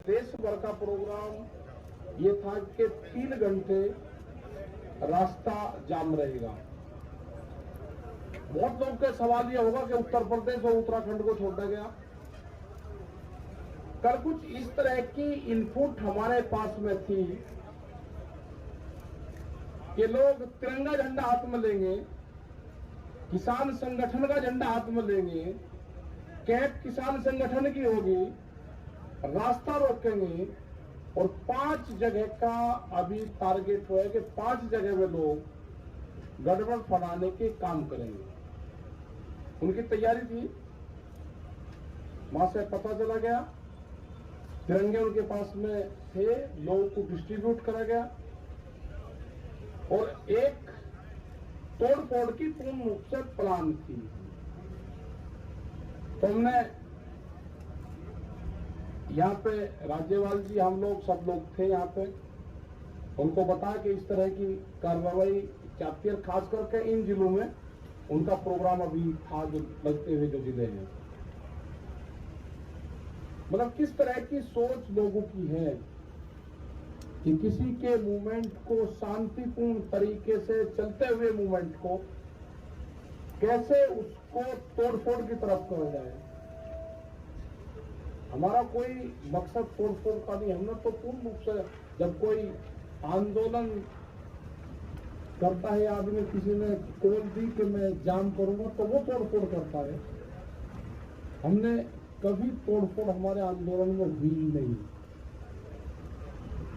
देश भर का प्रोग्राम ये था कि 3 घंटे रास्ता जाम रहेगा। बहुत लोग का सवाल ये होगा कि उत्तर प्रदेश और उत्तराखंड को छोड़ा गया। कल कुछ इस तरह की इनपुट हमारे पास में थी कि लोग तिरंगा झंडा हाथ में लेंगे, किसान संगठन का झंडा हाथ में लेंगे, कैब किसान संगठन की होगी, रास्ता रोकेंगे और 5 जगह का अभी टारगेट है कि 5 जगह में लोग गड़बड़ फैलाने के काम करेंगे। उनकी तैयारी थी। वहां से पता चला गया, तिरंगे उनके पास में थे, लोगों को डिस्ट्रीब्यूट करा गया और एक तोड़फोड़ की पूर्ण रूप से प्लान थी। तो हमने यहाँ पे राज्यपाल जी, हम लोग सब लोग थे यहाँ पे, उनको बताया कि इस तरह की कार्रवाई चाहती है। खास करके इन जिलों में उनका प्रोग्राम अभी था, जो लगते हुए जो जिले हैं। मतलब किस तरह की सोच लोगों की है कि किसी के मूवमेंट को शांतिपूर्ण तरीके से चलते हुए मूवमेंट को कैसे उसको तोड़फोड़ की तरफ करा जाए। हमारा कोई मकसद तोड़फोड़ का नहीं। हमने तो पूर्ण रूप से, जब कोई आंदोलन करता है आदमी, किसी ने कॉल दी कि मैं जाम करूंगा, तो वो तोड़फोड़ करता है। हमने कभी तोड़फोड़ हमारे आंदोलन में हुई नहीं।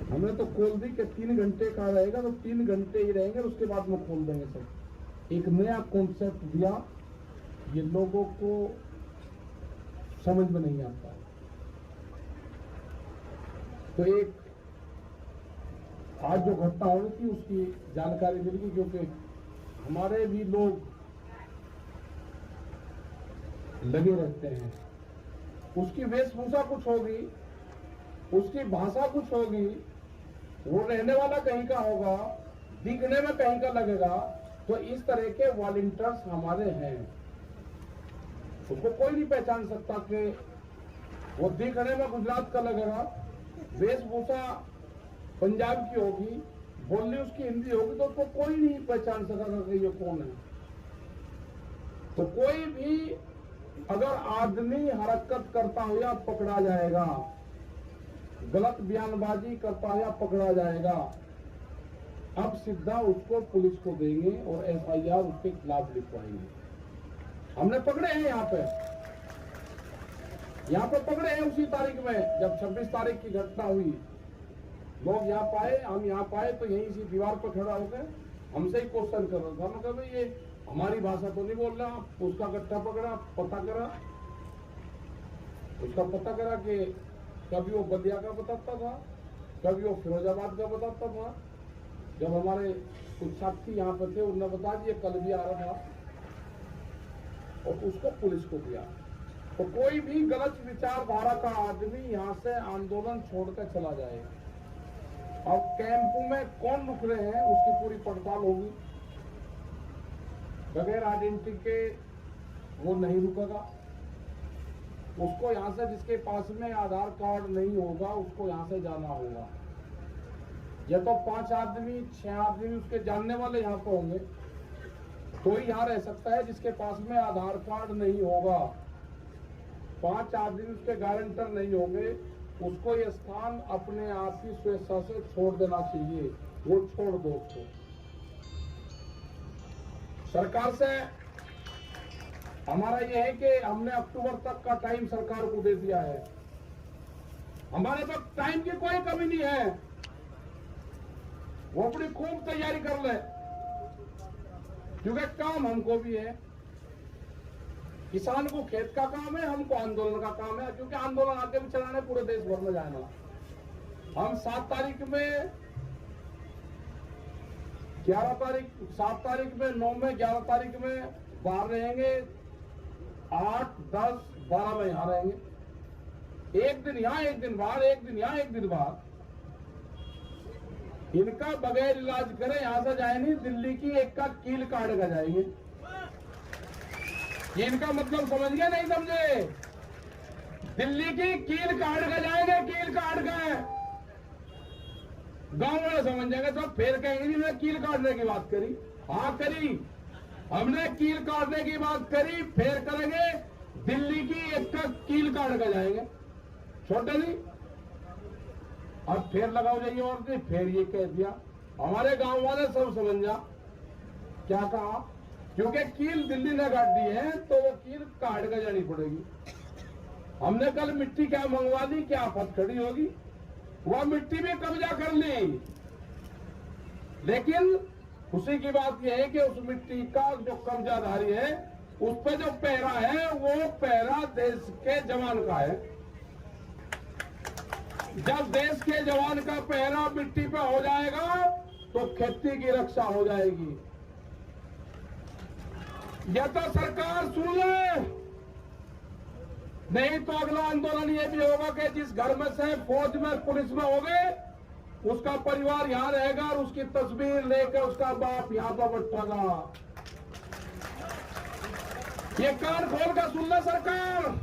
हमने तो खोल दी कि 3 घंटे का रहेगा तो 3 घंटे ही रहेंगे, उसके बाद में खोल देंगे सब। एक नया कॉन्सेप्ट दिया, ये लोगों को समझ में नहीं आता। तो एक आज जो घटना हो रही थी उसकी जानकारी मिल गई, क्योंकि हमारे भी लोग लगे रहते हैं। उसकी वेशभूषा कुछ होगी, उसकी भाषा कुछ होगी, वो रहने वाला कहीं का होगा, दिखने में कहीं का लगेगा। तो इस तरह के वॉलंटियर्स हमारे हैं। उसको कोई नहीं पहचान सकता कि वो दिखने में गुजरात का लगेगा, वेशभूषा पंजाब की होगी, बोलनी उसकी हिंदी होगी, तो उसको कोई नहीं पहचान सकेगा कि ये कौन है। तो कोई भी अगर आदमी हरकत करता हुआ पकड़ा जाएगा, गलत बयानबाजी करता हुआ पकड़ा जाएगा, अब सीधा उसको पुलिस को देंगे और एफआईआर उसके खिलाफ लिखवाएंगे। हमने पकड़े हैं यहाँ पे पकड़े हैं उसी तारीख में, जब 26 तारीख की घटना हुई। लोग यहाँ पाए, हम यहाँ पाए तो यहीं इसी दीवार पर खड़ा होकर हमसे ही क्वेश्चन कर रहा था। हमने कहा भाई ये हमारी भाषा तो नहीं बोल रहा। उसका गट्ठा पकड़ा, पता करा, उसका पता करा कि कभी वो बलिया का बताता था, कभी वो फिरोजाबाद का बताता था। जब हमारे कुछ साथी यहाँ पर थे, उन्होंने बता दिया कल भी आ रहा था, और उसको पुलिस को दिया। तो कोई भी गलत विचारधारा का आदमी यहाँ से आंदोलन छोड़कर चला जाए। और कैंपों में कौन रुक रहे हैं उसकी पूरी पड़ताल होगी। बगैर आइडेंटिटी के वो नहीं रुकेगा। उसको यहाँ से, जिसके पास में आधार कार्ड नहीं होगा, उसको यहाँ से जाना होगा। या तो 5 आदमी 6 आदमी उसके जानने वाले यहाँ पर होंगे तो ही यहाँ रह सकता है। जिसके पास में आधार कार्ड नहीं होगा, 5 आदमी उसके गारंटर नहीं होंगे, उसको ये स्थान अपने आप ही स्वेच्छा से छोड़ देना चाहिए। वो छोड़ दो उसको। सरकार से हमारा ये है कि हमने अक्टूबर तक का टाइम सरकार को दे दिया है। हमारे पास टाइम की कोई कमी नहीं है। वो अपनी खूब तैयारी कर ले, क्योंकि काम हमको भी है। किसान को खेत का काम है, हमको आंदोलन का काम है, क्योंकि आंदोलन आगे भी चलाने पूरे देश भर में जाना। हम 7 तारीख में, 11 तारीख, 7 तारीख में, 9 में, 11 तारीख में बाहर रहेंगे, 8, 10, 12 में यहां रहेंगे। एक दिन यहां, एक दिन बाहर, एक दिन यहां, एक दिन बाहर। इनका बगैर इलाज करें यहां से जाए नहीं, दिल्ली की एक का कील काट कर जाएंगे। ये इनका मतलब समझ गए नहीं समझे? दिल्ली की कील काट के जाएंगे, कील काट के। गांव वाले समझ जाएंगे तो फिर कहेंगे नहीं, मैं कील काटने की बात करी। हाँ करी, हमने कील काटने की बात करी, फिर करेंगे दिल्ली की एक का कील काट के जाएंगे, छोटे नहीं। अब फिर लगाओ जाइए और नहीं, फिर ये कह दिया। हमारे गांव वाले सब समझ जा क्या कहा, क्योंकि कील दिल्ली ने काट दी है तो वो कील काट कर जानी पड़ेगी। हमने कल मिट्टी क्या मंगवा दी, क्या आफत खड़ी होगी, वह मिट्टी भी कब्जा कर ली। लेकिन खुशी की बात यह है कि उस मिट्टी का जो कब्जाधारी है, उस पर जो पहरा है, वो पहरा देश के जवान का है। जब देश के जवान का पहरा मिट्टी पे हो जाएगा तो खेती की रक्षा हो जाएगी। यह तो सरकार सुन ले, नहीं तो अगला आंदोलन ये भी होगा कि जिस घर में से फौज में पुलिस में हो गए, उसका परिवार यहां रहेगा और उसकी तस्वीर लेकर उसका बाप यहां पर बैठेगा। ये कान खोल कर सुन ले सरकार,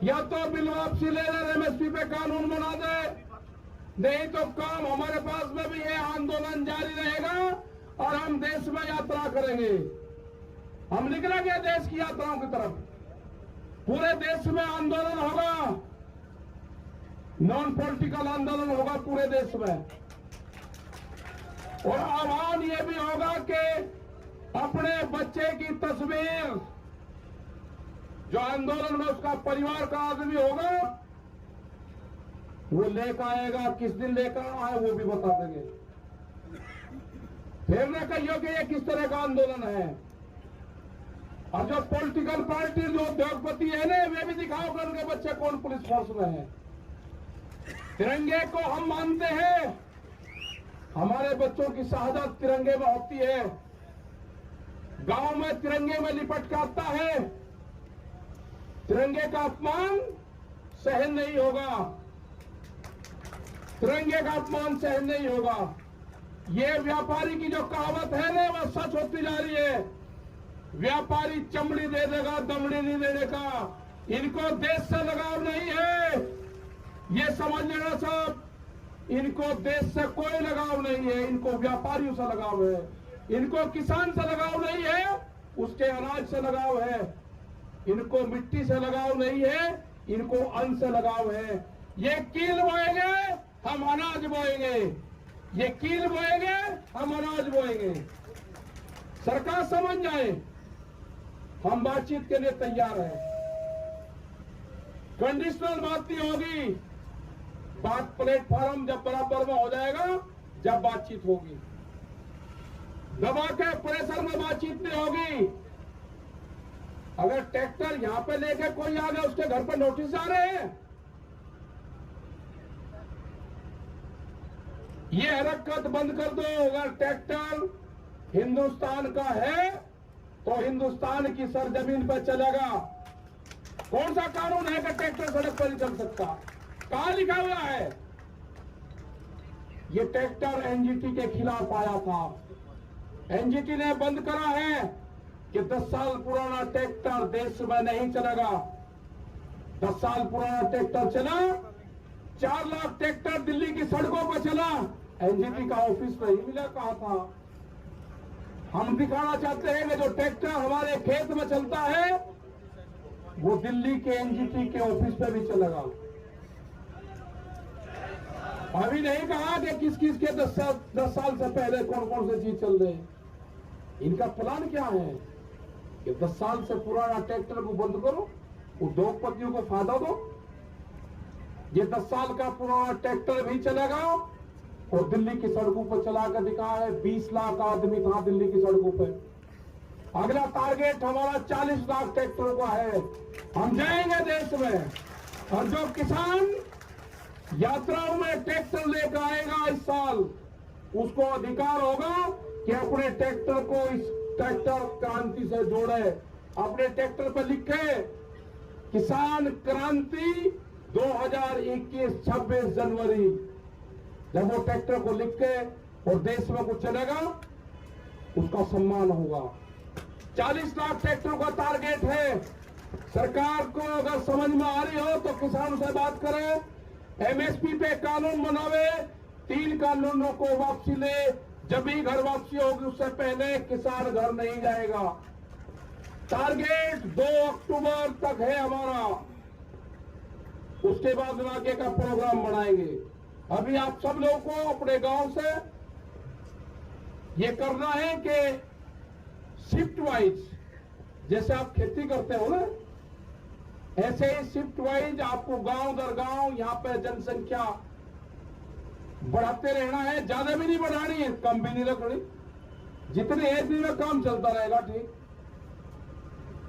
या तो बिल वापसी ले ले, एमएसपी पे कानून बना दे, नहीं तो काम हमारे पास में भी ये आंदोलन जारी रहेगा और हम देश में यात्रा करेंगे। हम निकलेंगे देश की यात्राओं की तरफ, पूरे देश में आंदोलन होगा, नॉन पॉलिटिकल आंदोलन होगा पूरे देश में। और आह्वान यह भी होगा कि अपने बच्चे की तस्वीर, जो आंदोलन में उसका परिवार का आदमी होगा, वो लेकर आएगा। किस दिन लेकर आए वो भी बता देंगे। फिर न कहियो कि ये किस तरह का आंदोलन है। और जो पॉलिटिकल पार्टी, जो उद्योगपति है ना, वे भी दिखाओ कि उनके बच्चे कौन पुलिस फोर्स में है। तिरंगे को हम मानते हैं, हमारे बच्चों की शहादत तिरंगे में होती है। गांव में तिरंगे में लिपट के आता है, तिरंगे का अपमान सहन नहीं होगा, तिरंगे का अपमान सहन नहीं होगा। ये व्यापारी की जो कहावत है ना, वह सच होती जा रही है। व्यापारी चमड़ी दे देगा, दमड़ी नहीं देने का। इनको देश से लगाव नहीं है, ये समझ लेना सब। इनको देश से कोई लगाव नहीं है, इनको व्यापारियों से लगाव है। इनको किसान से लगाव नहीं है, उसके अनाज से लगाव है। इनको मिट्टी से लगाव नहीं है, इनको अन्न से लगाव है। ये कील बोएंगे, हम अनाज बोएंगे। ये कील बोएंगे, हम अनाज बोएंगे। सरकार समझ जाए, हम बातचीत के लिए तैयार हैं। कंडीशनल बात नहीं होगी, बात प्लेटफॉर्म जब बराबर में हो जाएगा, जब बातचीत होगी। दबा के प्रेशर में बातचीत नहीं होगी। अगर ट्रैक्टर यहां पे लेके कोई आ गया, उसके घर पे नोटिस आ रहे हैं। ये हरकत बंद कर दो। अगर ट्रैक्टर हिंदुस्तान का है तो हिंदुस्तान की सरजमीन पर चलेगा। कौन सा कानून है कि ट्रैक्टर सड़क पर नहीं चल सकता? कहां लिखा हुआ है? ये ट्रैक्टर एनजीटी के खिलाफ आया था। एनजीटी ने बंद करा है कि 10 साल पुराना ट्रैक्टर देश में नहीं चलेगा। 10 साल पुराना ट्रैक्टर चला, 4 लाख ट्रैक्टर दिल्ली की सड़कों पर चला, एनजीटी का ऑफिस नहीं मिला। कहा था हम दिखाना चाहते हैं कि जो ट्रैक्टर हमारे खेत में चलता है वो दिल्ली के एनजीटी के ऑफिस पे भी चलेगा। अभी नहीं कहा कि किस किस के 10 साल से पहले कौन कौन से चीज चल रहे हैं। इनका प्लान क्या है कि 10 साल से पुराना ट्रैक्टर को बंद करो, उद्योगपतियों को फायदा दो। ये 10 साल का पुराना ट्रैक्टर भी चलेगा और दिल्ली की सड़कों पर चला कर दिखा है। 20 लाख आदमी था दिल्ली की सड़कों पर। अगला टारगेट हमारा 40 लाख ट्रैक्टरों का है। हम जाएंगे देश में, और जो किसान यात्राओं में ट्रैक्टर लेकर आएगा इस साल, उसको अधिकार होगा कि अपने ट्रैक्टर को इस ट्रैक्टर क्रांति से जोड़े। अपने ट्रैक्टर पर लिखे किसान क्रांति 2021 26 जनवरी। जब वो ट्रैक्टर को लिख के और देश में कुछ चलेगा, उसका सम्मान होगा। 40 लाख ट्रैक्टरों का टारगेट है। सरकार को अगर समझ में आ रही हो तो किसानों से बात करें, एमएसपी पे कानून बनावे, 3 कानूनों को वापसी ले। जब भी घर वापसी होगी उससे पहले किसान घर नहीं जाएगा। टारगेट 2 अक्टूबर तक है हमारा, उसके बाद आगे का प्रोग्राम बनाएंगे। अभी आप सब लोगों को अपने गांव से ये करना है कि शिफ्ट वाइज, जैसे आप खेती करते हो ना, ऐसे ही शिफ्ट वाइज आपको गांव दर गांव यहाँ पे जनसंख्या बढ़ाते रहना है। ज्यादा भी नहीं बढ़ानी है, कम भी नहीं रखनी। जितने एक दिन में काम चलता रहेगा ठीक।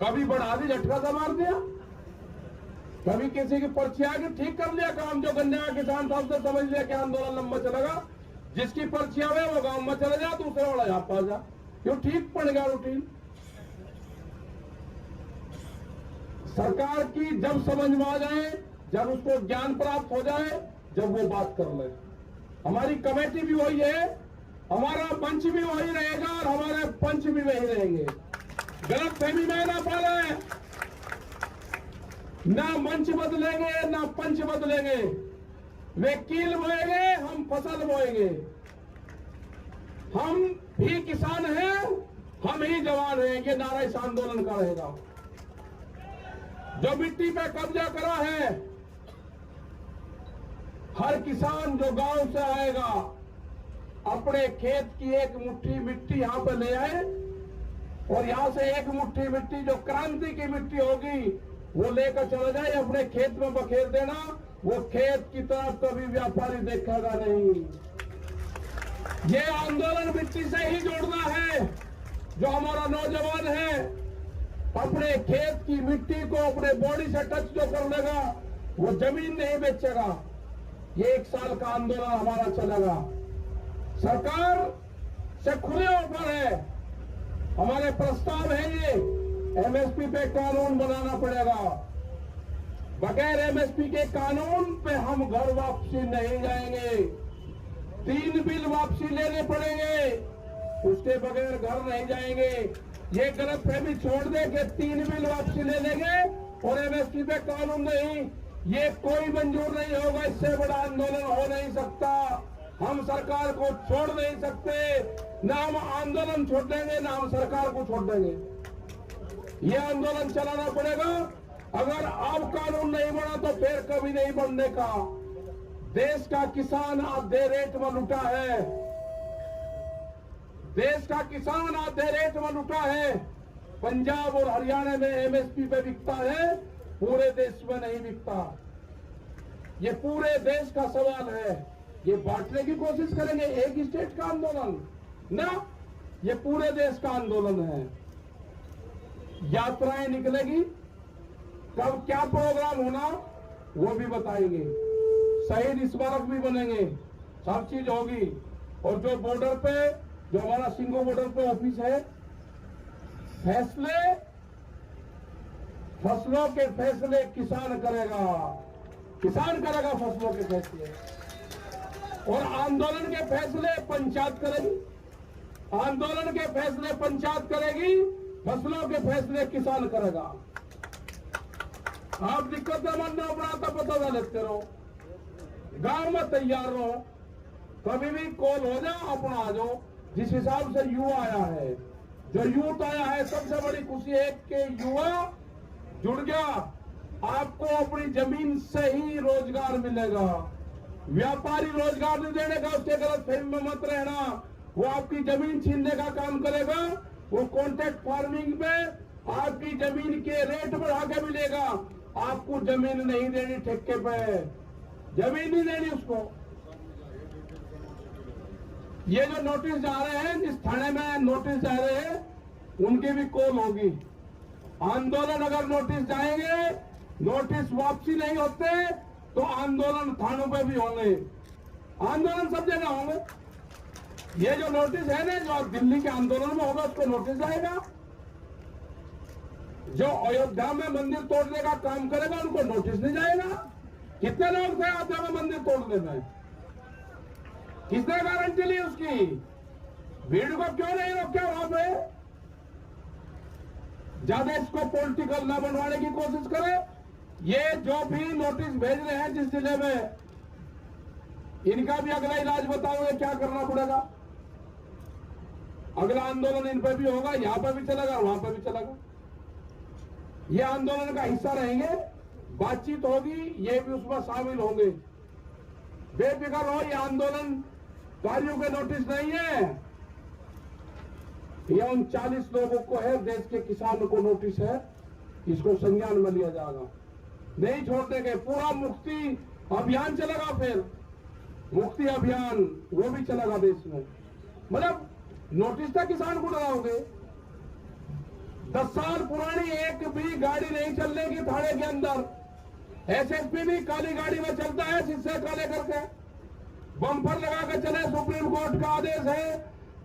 कभी बढ़ा दी, झटका सा मार दिया, कभी किसी की पर्ची आ गई, ठीक कर लिया काम। जो गन्ने का किसान था उसने समझ लिया कि आंदोलन लंबा चलेगा, जिसकी पर्ची आवे वो गांव में चले जा, दूसरे वाला यहाँ पास जा, क्यों ठीक पड़ गया रूटीन। सरकार की जब समझ में आ जाए, जब उसको ज्ञान प्राप्त हो जाए, जब वो बात कर ले। हमारी कमेटी भी वही है, हमारा मंच भी वही रहेगा और हमारे पंच भी वही रहेंगे। गलत फहमी में ना पाले, ना मंच बदलेंगे ना पंच बदलेंगे। वे कील बोएंगे, हम फसल बोएंगे। हम भी किसान हैं, हम ही जवान हैं, ये नारा इस आंदोलन का रहेगा। जो मिट्टी पे कब्जा करा है, हर किसान जो गांव से आएगा अपने खेत की एक मुट्ठी मिट्टी यहां पर ले आए और यहां से एक मुट्ठी मिट्टी जो क्रांति की मिट्टी होगी वो लेकर चला जाए, अपने खेत में बखेर देना। वो खेत की तरफ कभी व्यापारी देखेगा नहीं। ये आंदोलन मिट्टी से ही जोड़ना है। जो हमारा नौजवान है अपने खेत की मिट्टी को अपने बॉडी से टच जो कर लेगा वो जमीन नहीं बेचेगा। ये 1 साल का आंदोलन हमारा चलेगा। सरकार से खुले ऑफर है, हमारे प्रस्ताव है ये। एमएसपी पे कानून बनाना पड़ेगा। बगैर एमएसपी के कानून पे हम घर वापसी नहीं जाएंगे। 3 बिल वापसी लेने पड़ेंगे, उसके बगैर घर नहीं जाएंगे। ये गलतफहमी छोड़ दे कि 3 बिल वापसी ले लेंगे और एमएसपी पे कानून नहीं, ये कोई मंजूर नहीं होगा। इससे बड़ा आंदोलन हो नहीं सकता। हम सरकार को छोड़ नहीं सकते, ना हम आंदोलन छोड़ देंगे ना हम सरकार को छोड़ देंगे। ये आंदोलन चलाना पड़ेगा। अगर अब कानून नहीं बना तो फिर कभी नहीं बनने का। देश का किसान आधे रेट में लुटा है, देश का किसान आधे रेट में लुटा है। पंजाब और हरियाणा में एमएसपी पे बिकता है, पूरे देश में नहीं बिकता। ये पूरे देश का सवाल है। ये बांटने की कोशिश करेंगे, एक स्टेट का आंदोलन ना, ये पूरे देश का आंदोलन है। यात्राएं निकलेगी, कब क्या प्रोग्राम होना वो भी बताएंगे। शहीद स्मारक भी बनेंगे, सब चीज होगी। और जो बॉर्डर पे, जो हमारा सिंगो बॉर्डर पे ऑफिस है, फैसले, फसलों के फैसले किसान करेगा, किसान करेगा फसलों के फैसले। और आंदोलन के फैसले पंचायत करेगी, आंदोलन के फैसले पंचायत करेगी, फसलों के फैसले किसान करेगा। आप दिक्कत मन अपना पता लेते रहो, गांव में तैयार रहो, कभी भी कॉल हो जाओ, अपना आ जाओ। जिस हिसाब से युवा आया है, जो यूथ आया है, सबसे बड़ी खुशी है कि युवा जुड़ गया। आपको अपनी जमीन से ही रोजगार मिलेगा। व्यापारी रोजगार नहीं देने का, उसके गलत फहमी में मत रहना। वो आपकी जमीन छीनने का काम करेगा। वो कॉन्ट्रैक्ट फार्मिंग में आपकी जमीन के रेट बढ़ा के मिलेगा। आपको जमीन नहीं देनी, ठेके पे जमीन नहीं देनी उसको। ये जो नोटिस जा रहे हैं, जिस थाने में नोटिस जा रहे हैं, उनकी भी कॉल होगी। आंदोलन अगर नोटिस जाएंगे, नोटिस वापसी नहीं होते तो आंदोलन थानों पे भी होंगे। आंदोलन सब जगह होंगे। ये जो नोटिस है ना, जो दिल्ली के आंदोलन में होगा उसको नोटिस जाएगा। जो अयोध्या में मंदिर तोड़ने का काम करेगा उनको नोटिस नहीं जाएगा। कितने लोग थे अयोध्या में मंदिर तोड़ने में? किसने गारंटी ली उसकी? भीड़ को क्यों नहीं रोका वहां पे? ज्यादा इसको पॉलिटिकल ना बनवाने की कोशिश करें। ये जो भी नोटिस भेज रहे हैं जिस जिले में, इनका भी अगला इलाज बताओगे क्या करना पड़ेगा। अगला आंदोलन इन पर भी होगा, यहां पर भी चलेगा, वहां पर भी चलेगा। ये आंदोलन का हिस्सा रहेंगे, बातचीत होगी, ये भी उसमें शामिल होंगे। बेफिक्र हो, ये आंदोलन कारियों के नोटिस नहीं है, ये उन 40 लोगों को है, देश के किसानों को नोटिस है। इसको संज्ञान में लिया जाएगा, नहीं छोड़ देंगे। पूरा मुक्ति अभियान चलेगा, फिर मुक्ति अभियान वो भी चलेगा देश में। मतलब नोटिस था, किसान को डराओगे। 10 साल पुरानी एक भी गाड़ी नहीं चलने की थाने के अंदर। एसएसपी भी काली गाड़ी में चलता है, शीशे काले करके, बम्पर लगा के चले। सुप्रीम कोर्ट का आदेश है,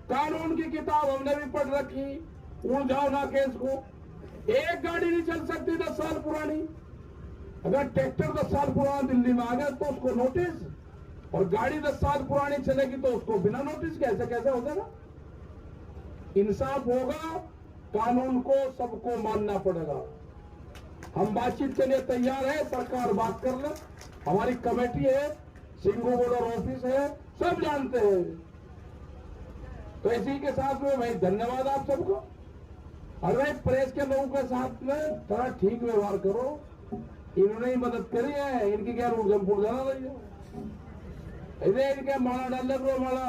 कानून की किताब हमने भी पढ़ रखी, उलझाओ ना केस को। एक गाड़ी नहीं चल सकती 10 साल पुरानी। अगर ट्रैक्टर 10 साल पुराना दिल्ली में आ गया तो उसको नोटिस, और गाड़ी 10 साल पुरानी चलेगी तो उसको बिना नोटिस के। ऐसे कैसे हो जाएगा? इंसाफ होगा, कानून को सबको मानना पड़ेगा। हम बातचीत के लिए तैयार है, सरकार बात कर ले, हमारी कमेटी है, सिंघू बॉर्डर ऑफिस है, सब जानते हैं। तो इसी के साथ में भाई धन्यवाद आप सबको। और भाई प्रेस के लोगों के साथ में थोड़ा ठीक व्यवहार करो। इन्होंने ही मदद करी है, इनकी क्या रूल जाना रही है। इधर इनके माला डालने को माला,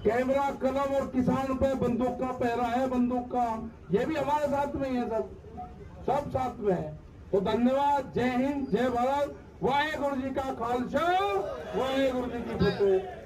कैमरा, कलम और किसान पे बंदूक का पहरा है, बंदूक का। ये भी हमारे साथ में ही है, सब साथ में है। तो धन्यवाद। जय हिंद, जय भारत। वाहेगुरु जी का खालसा, वाहेगुरु जी की फतेह।